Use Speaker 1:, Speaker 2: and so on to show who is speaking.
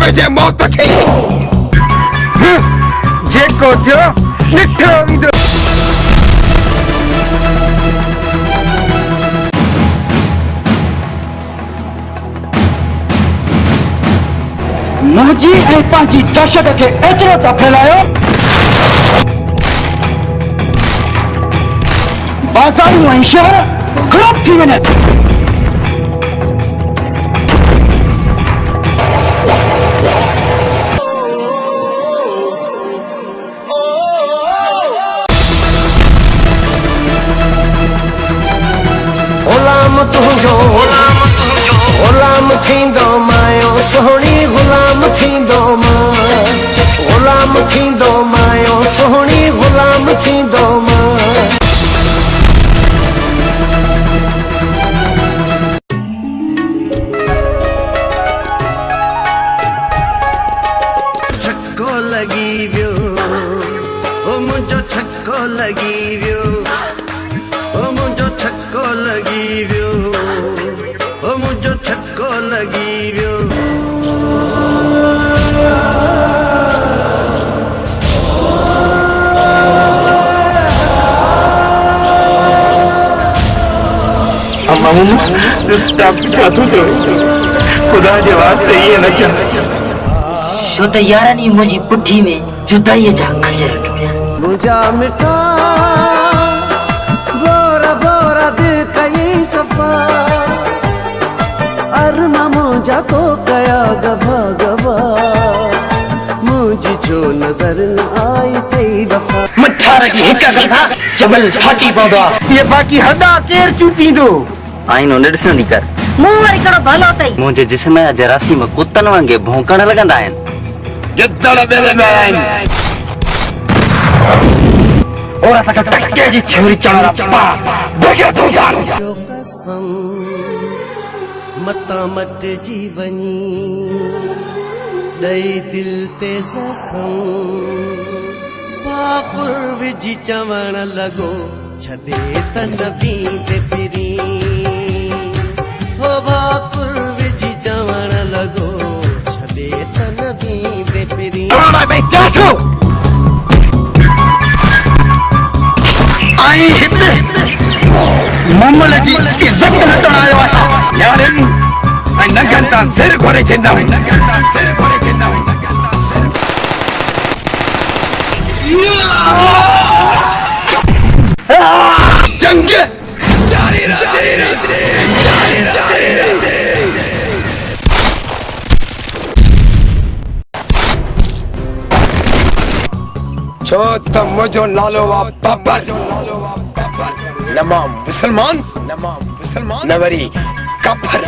Speaker 1: पंहिंजे मौत खे जेको थियो ॾिठो वेंदो।
Speaker 2: मुंहिंजी ऐं पंहिंजी दहशत खे एतिरो त फैलायो बाज़ारूं ऐं शहर ख़राब थी वञनि।
Speaker 3: गुलाम थींदो मायो सोहणी गुलाम थींदो मां गुलाम थींदो मायो सोहणी गुलाम थींदो मां। छक्को लगी वियो ओ मुंहिंजो छक्को लगी वियो ओ मुंहिंजो छक्को लगी वियो ओ मुंहिंजो छक्को लगी वियो।
Speaker 2: खुदा जे वास्ते ये न क्या
Speaker 4: शो त यारनी मुंहिंजी पुठी में जुदाईअ जा खंजर टुरिया।
Speaker 3: मुंहिंजा मिठा बोरा बोरा दिल कई सफ़ा अरमा मुंहिंजा तो कया गभा गभा मुंहिंजी छो नज़र न आई तई वफ़ा।
Speaker 4: मच्छर जी हिक गंधा जबल फाटी पवंदो आहे।
Speaker 2: ये बाक़ी हॾा केरु चूपींदो
Speaker 4: आईनो न ॾिसंदी कर मूं वरी कहिड़ो भलो अथई। मुंहिंजे जिस्म जा जरासीम कुतनि वांगुरु भौंकण लॻंदा आहिनि।
Speaker 1: गिदड़ ॿेलंदा आहिनि।
Speaker 2: औरत खे टके जी छुरी चवण पा भॻियो तूं जान
Speaker 3: जो कसम मता मट जी वञी ॾई दिल ते ज़ख़म पाकुर विझी चवण लॻो छॾे त न बींदे फिरी हो भाकुर विझी चवण लॻो छॾे त न बींदे फिरी।
Speaker 1: आई हिते मुमल जी इज़त हटण आयो आहियां यारनि ऐं नंगनि तां सिर घोरे थींदा जंग जारी रहे। छो त मुंहिंजो नालो वा बाबर न मां मुसलमान न वरी काफर।